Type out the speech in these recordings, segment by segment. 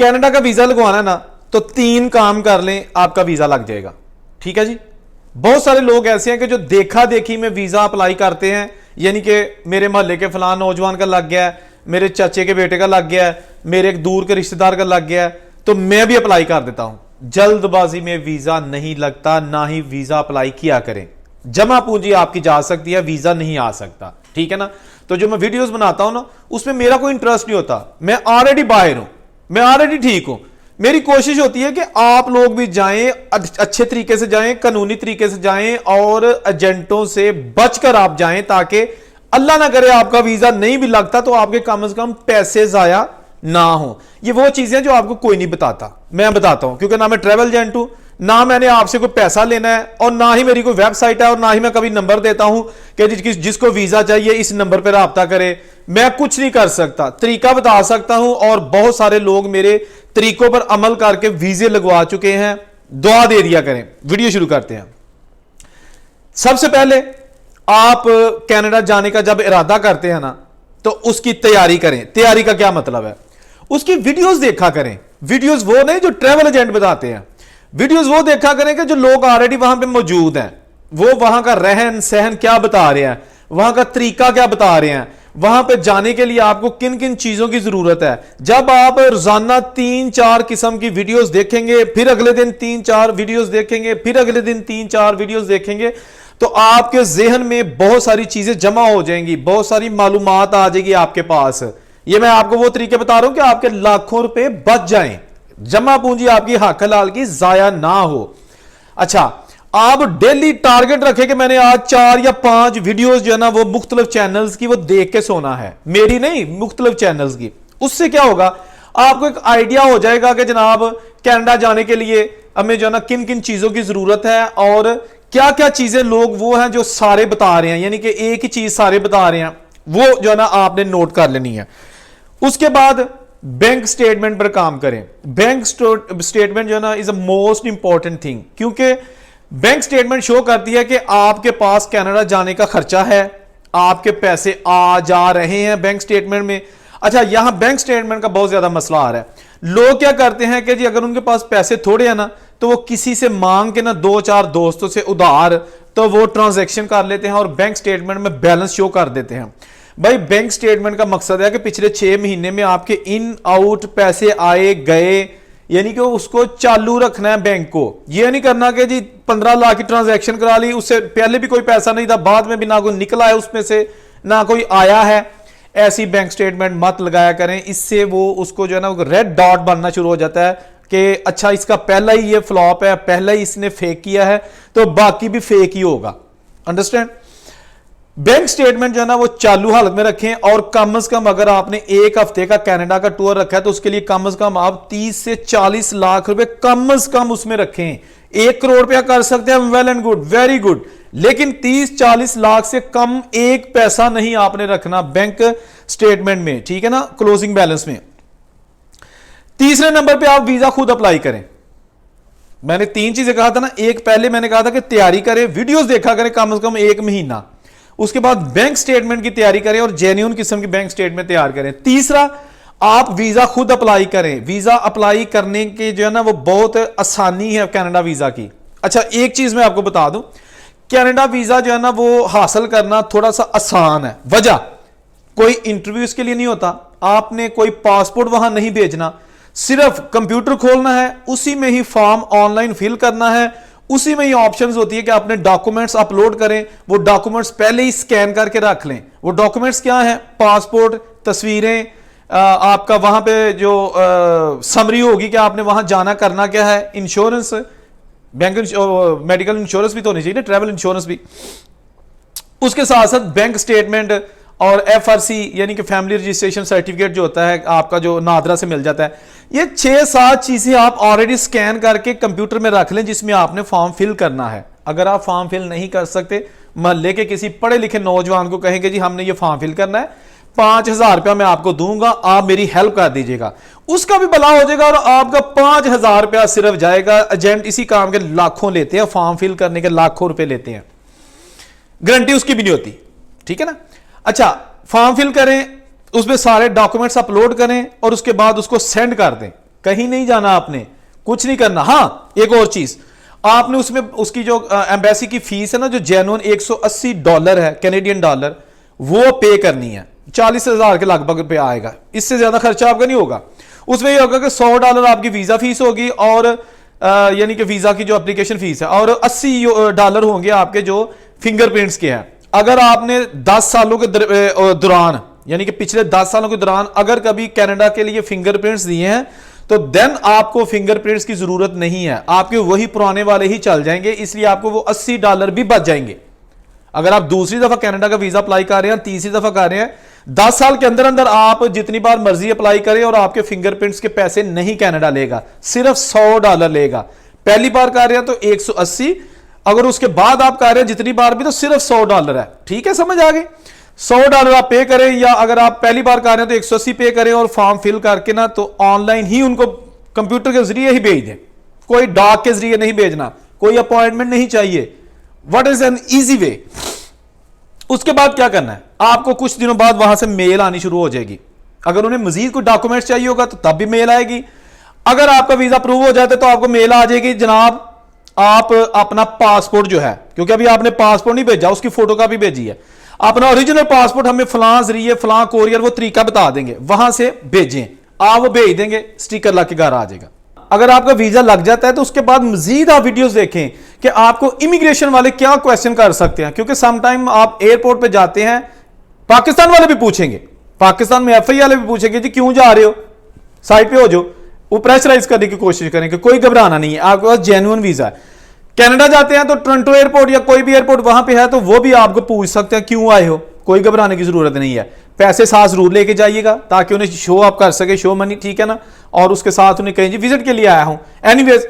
Canada का visa लगवाना है ना, तो 3 काम कर लें, आपका वीजा लग जाएगा। ठीक है जी। बहुत सारे लोग ऐसे हैं कि जो देखा देखी में वीजा अप्लाई करते हैं, यानी कि मेरे मोहल्ले के फलां नौजवान का लग गया है, मेरे चाचे के बेटे का लग गया है, मेरे एक दूर के रिश्तेदार का लग गया है, तो मैं भी अप्लाई कर देता हूं। जल्दबाजी में वीजा नहीं लगता, ना ही वीजा अप्लाई किया करें। जमा पूंजी आपकी जा सकती है, वीजा नहीं आ सकता। ठीक है ना। तो जो मैं वीडियोस बनाता हूं ना, उसमें मेरा कोई इंटरेस्ट नहीं होता। मैं ऑलरेडी बाहर हूं, मैं ऑलरेडी ठीक हूं। मेरी कोशिश होती है कि आप लोग भी जाएं, अच्छे तरीके से जाएं, कानूनी तरीके से जाएं और एजेंटों से बचकर आप जाएं, ताकि अल्लाह ना करे आपका वीजा नहीं भी लगता तो आपके कम से कम पैसे जाया ना हो। ये वो चीजें जो आपको कोई नहीं बताता, मैं बताता हूं, क्योंकि ना मैं ट्रैवल एजेंट हूं, ना मैंने आपसे कोई पैसा लेना है, और ना ही मेरी कोई वेबसाइट है, और ना ही मैं कभी नंबर देता हूं कि जिसको वीजा चाहिए इस नंबर पर राब्ता करे। मैं कुछ नहीं कर सकता, तरीका बता सकता हूं, और बहुत सारे लोग मेरे तरीकों पर अमल करके वीजे लगवा चुके हैं। दुआ दे दिया करें। वीडियो शुरू करते हैं। सबसे पहले आप कनाडा जाने का जब इरादा करते हैं ना, तो उसकी तैयारी करें। तैयारी का क्या मतलब है? उसकी वीडियोस देखा करें। वीडियोस वो नहीं जो ट्रैवल एजेंट बताते हैं, वीडियोस वो देखा करें कि जो लोग ऑलरेडी वहां पे मौजूद हैं, वो वहां का रहन सहन क्या बता रहे हैं, वहां का तरीका क्या बता रहे हैं, वहां पे जाने के लिए आपको किन किन चीजों की जरूरत है। जब आप रोजाना 3-4 किस्म की वीडियोस देखेंगे, फिर अगले दिन 3-4 वीडियोस देखेंगे, फिर अगले दिन 3-4 वीडियोस देखेंगे, तो आपके जहन में बहुत सारी चीजें जमा हो जाएंगी, बहुत सारी मालूमात आ जाएगी आपके पास। ये मैं आपको वो तरीके बता रहा हूं कि आपके लाखों रुपए बच जाएं, जमा पूंजी आपकी हक हलाल की जाया ना हो। अच्छा, आप डेली टारगेट रखें कि मैंने आज 4 या 5 वीडियोस जो है ना वो मुख्तलिफ चैनल्स की वो देख के सोना है, मेरी नहीं, मुख्तलिफ चैनल्स की। उससे क्या होगा, आपको एक आइडिया हो जाएगा कि जनाब कनाडा जाने के लिए हमें जो है ना किन किन चीजों की जरूरत है, और क्या क्या चीजें लोग वो हैं जो सारे बता रहे हैं, यानी कि एक ही चीज सारे बता रहे हैं, वो जो है ना आपने नोट कर लेनी है। उसके बाद बैंक स्टेटमेंट पर काम करें। बैंक स्टेटमेंट जो है ना is a most important thing, क्योंकि बैंक स्टेटमेंट शो करती है कि आपके पास कनाडा जाने का खर्चा है, आपके पैसे आ जा रहे हैं बैंक स्टेटमेंट में। अच्छा, यहां बैंक स्टेटमेंट का बहुत ज्यादा मसला आ रहा है। लोग क्या करते हैं कि जी अगर उनके पास पैसे थोड़े हैं ना, तो वो किसी से मांग के ना 2-4 दोस्तों से उधार तो वो ट्रांजैक्शन कर लेते हैं और बैंक स्टेटमेंट में बैलेंस शो कर देते हैं। भाई, बैंक स्टेटमेंट का मकसद है कि पिछले 6 महीने में आपके इन आउट पैसे आए गए, यानी कि उसको चालू रखना है बैंक को। यह नहीं करना कि जी 15 लाख की ट्रांजैक्शन करा ली, उससे पहले भी कोई पैसा नहीं था, बाद में भी ना कोई निकला है उसमें से, ना कोई आया है। ऐसी बैंक स्टेटमेंट मत लगाया करें, इससे वो उसको जो है ना रेड डॉट बनना शुरू हो जाता है कि अच्छा इसका पहला ही ये फ्लॉप है, पहला ही इसने फेक किया है, तो बाकी भी फेक ही होगा। अंडरस्टैंड? बैंक स्टेटमेंट जो है ना वो चालू हालत में रखें, और कम से कम अगर आपने 1 हफ्ते का कनाडा का टूर रखा है तो उसके लिए कम से कम आप 30 से 40 लाख रुपए कम से कम उसमें रखें। 1 करोड़ रुपया कर सकते हैं, well and good, very good, लेकिन 30-40 लाख से कम एक पैसा नहीं आपने रखना बैंक स्टेटमेंट में। ठीक है ना, क्लोजिंग बैलेंस में। तीसरे नंबर पे आप वीजा खुद अप्लाई करें। मैंने 3 चीजें कहा था ना, एक पहले मैंने कहा था कि तैयारी करें, वीडियोस देखा करें कम से कम 1 महीना, उसके बाद बैंक स्टेटमेंट की तैयारी करें और जेन्युइन किस्म की बैंक स्टेटमेंट तैयार करें। तीसरा, आप वीजा खुद अप्लाई करें। वीजा अप्लाई करने के जो है ना वो बहुत आसानी है कनाडा वीजा की। अच्छा, एक चीज मैं आपको बता दूं, कनाडा वीजा जो है ना वो हासिल करना थोड़ा सा आसान है। वजह, कोई इंटरव्यू इसके लिए नहीं होता, आपने कोई पासपोर्ट वहां नहीं भेजना, सिर्फ कंप्यूटर खोलना है, उसी में ही फॉर्म ऑनलाइन फिल करना है, उसी में ही ऑप्शंस होती है कि आपने डॉक्यूमेंट्स अपलोड करें, वो डॉक्यूमेंट्स पहले ही स्कैन करके रख लें। वो डॉक्यूमेंट्स क्या हैं? पासपोर्ट, तस्वीरें, आपका वहां पे जो समरी होगी कि आपने वहां जाना करना क्या है, इंश्योरेंस, बैंक मेडिकल इंश्योरेंस भी तो होनी चाहिए ना, ट्रैवल इंश्योरेंस भी, उसके साथ साथ बैंक स्टेटमेंट और FRC यानी कि फैमिली रजिस्ट्रेशन सर्टिफिकेट जो होता है आपका, जो नादरा से मिल जाता है। ये 6-7 चीजें आप ऑलरेडी स्कैन करके कंप्यूटर में रख लें, जिसमें आपने फॉर्म फिल करना है। अगर आप फॉर्म फिल नहीं कर सकते, मोहल्ले के किसी पढ़े लिखे नौजवान को कहेंगे जी हमने ये फॉर्म फिल करना है, 5,000 रुपया मैं आपको दूंगा, आप मेरी हेल्प कर दीजिएगा, उसका भी भला हो जाएगा और आपका 5,000 रुपया सिर्फ जाएगा। एजेंट इसी काम के लाखों लेते हैं, फॉर्म फिल करने के लाखों रुपए लेते हैं, गारंटी उसकी भी नहीं होती। ठीक है ना? अच्छा, फॉर्म फिल करें, उसमें सारे डॉक्यूमेंट्स अपलोड करें और उसके बाद उसको सेंड कर दें। कहीं नहीं जाना, आपने कुछ नहीं करना। हाँ, एक और चीज, आपने उसमें उसकी जो एम्बेसी की फीस है ना, जो जेन्युइन $180 है, कैनेडियन डॉलर, वो पे करनी है। 40,000 के लगभग रुपया आएगा, इससे ज्यादा खर्चा आपका नहीं होगा। उसमें ये होगा कि $100 आपकी वीजा फीस होगी, और यानी कि वीजा की जो एप्लीकेशन फीस है, और $80 होंगे आपके जो फिंगरप्रिंट्स के हैं। अगर आपने 10 सालों के दौरान, यानी कि पिछले 10 सालों के दौरान अगर कभी कनाडा के लिए फिंगरप्रिंट्स दिए हैं, तो देन आपको फिंगरप्रिंट्स की जरूरत नहीं है, आपके वही पुराने वाले ही चल जाएंगे, इसलिए आपको वो $80 भी बच जाएंगे। अगर आप दूसरी दफा कनाडा का वीजा अप्लाई कर रहे हैं, तीसरी दफा कर रहे हैं, 10 साल के अंदर अंदर आप जितनी बार मर्जी अप्लाई करें, और आपके फिंगरप्रिंट्स के पैसे नहीं कनाडा लेगा, सिर्फ $100 लेगा। पहली बार कर रहे हैं तो 180, अगर उसके बाद आप कर रहे हैं जितनी बार भी, तो सिर्फ $100 है। ठीक है, समझ आ गई? $100 आप पे करें, या अगर आप पहली बार कर रहे हैं तो 180 पे करें, और फॉर्म फिल करके ना तो ऑनलाइन ही उनको कंप्यूटर के जरिए ही भेज दें, कोई डाक के जरिए नहीं भेजना, कोई अपॉइंटमेंट नहीं चाहिए। What is an easy way. उसके बाद क्या करना है, आपको कुछ दिनों बाद वहां से मेल आनी शुरू हो जाएगी। अगर उन्हें मजीद कोई डॉक्यूमेंट्स चाहिए होगा तो तब भी मेल आएगी। अगर आपका वीजा अप्रूव हो जाता है तो आपको मेल आ जाएगी, जनाब आप अपना पासपोर्ट जो है, क्योंकि अभी आपने पासपोर्ट नहीं भेजा, उसकी फोटोकॉपी भेजी है, अपना ओरिजिनल पासपोर्ट हमें फलां जरिए फलां कोरियर वो तरीका बता देंगे, वहां से भेजें, आप वो भेज देंगे, स्टिकर लग के घर आ जाएगा। अगर आपका वीजा लग जाता है तो उसके बाद मजीद आप वीडियोस देखें कि आपको इमिग्रेशन वाले क्या क्वेश्चन कर सकते हैं, क्योंकि समटाइम आप एयरपोर्ट पे जाते हैं, पाकिस्तान वाले भी पूछेंगे, पाकिस्तान में एफआई वाले भी पूछेंगे जी क्यों जा रहे हो, साइड पे हो जाओ, वो प्रेशराइज करने की कोशिश करेंगे। कोई घबराना नहीं है, आपके पास जेन्युइन वीजा है। कनाडा जाते हैं तो टोरंटो एयरपोर्ट या कोई भी एयरपोर्ट वहां पे है तो वो भी आपको पूछ सकते हैं क्यों आए हो, कोई घबराने की जरूरत नहीं है। पैसे साथ जरूर लेके जाइएगा ताकि उन्हें शो अप कर सके, शो मनी, ठीक है ना, और उसके साथ उन्हें कहें जी विजिट के लिए आया हूं। एनीवेज,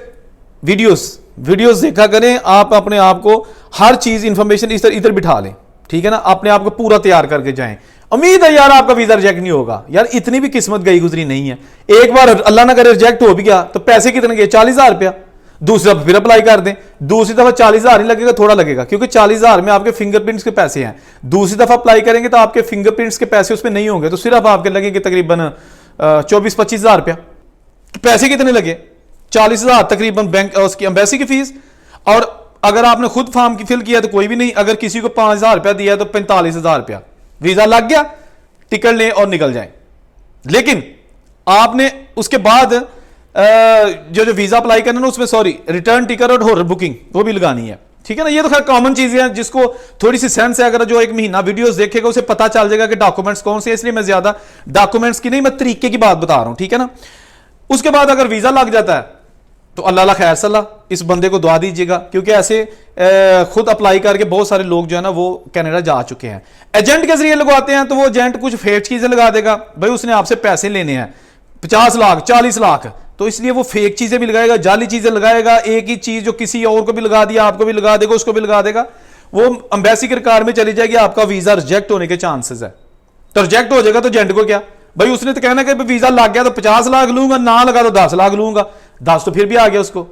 वीडियोस देखा करें, आप अपने आप को हर चीज इंफॉर्मेशन इधर बिठा लें, ठीक है ना, अपने आप को पूरा तैयार करके जाएं। उम्मीद है यार आपका वीजा रिजेक्ट नहीं होगा। यार इतनी भी किस्मत गई गुजरी नहीं है, एक बार अल्लाह ना करे रिजेक्ट हो भी गया तो पैसे कितने गए, 40,000 रुपया, दूसरी दफा फिर अप्लाई कर दें, दूसरी दफा 40,000 नहीं लगेगा, थोड़ा लगेगा, क्योंकि 40,000 में आपके फिंगरप्रिंट्स के पैसे हैं। दूसरी दफा अप्लाई करेंगे तो आपके फिंगरप्रिंट्स के पैसे उसमें नहीं होंगे, तो सिर्फ आपके लगेंगे तकरीबन 24-25,000 रुपया। पैसे कितने लगे, 40,000 तकरीबन बैंक उसकी एम्बेसी की फीस, और अगर आपने खुद फॉर्म की फिल किया तो कोई भी नहीं, अगर किसी को 5,000 रुपया दिया तो 45,000 रुपया, वीजा लग गया, टिकट लें और निकल जाएं। लेकिन आपने उसके बाद जो वीजा अप्लाई करना ना उसमें रिटर्न टिकट और होटल बुकिंग वो भी लगानी है, ठीक है ना। ये तो खैर कॉमन चीजें हैं जिसको थोड़ी सी सेंस है, अगर जो एक महीना वीडियोस देखेगा उसे पता चल जाएगा कि डॉक्यूमेंट्स कौन से, इसलिए मैं ज्यादा डॉक्यूमेंट्स की नहीं, मैं तरीके की बात बता रहा हूं, ठीक है ना। उसके बाद अगर वीजा लग जाता है तो अल्लाह खैर सलाह, इस बंदे को दुआ दीजिएगा, क्योंकि ऐसे खुद अप्लाई करके बहुत सारे लोग जो है ना वो कनाडा जा चुके हैं। एजेंट के जरिए लगवाते हैं तो वो एजेंट कुछ फेक चीजें लगा देगा, भाई उसने आपसे पैसे लेने हैं 50 लाख 40 लाख, तो इसलिए वो फेक चीजें भी लगाएगा, जाली चीजें लगाएगा, एक ही चीज जो किसी और को भी लगा दिया आपको भी लगा देगा, उसको भी लगा देगा, वो एम्बेसी के रिकॉर्ड में चली जाएगी, आपका वीजा रिजेक्ट होने के चांसेस है। तो रिजेक्ट हो जाएगा तो एजेंट को क्या, भाई उसने तो कहना कि वीजा लग गया तो 50 लाख लूंगा, ना लगा तो 10 लाख लूंगा, 10 तो फिर भी आ गया उसको,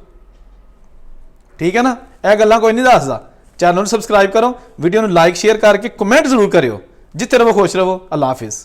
ठीक है ना। यह गल्लां कोई नहीं दसदा। चैनल सब्सक्राइब करो, वीडियो लाइक शेयर करके कमेंट जरूर करो। जितने रहो खुश रहो। अल्लाह हाफिज।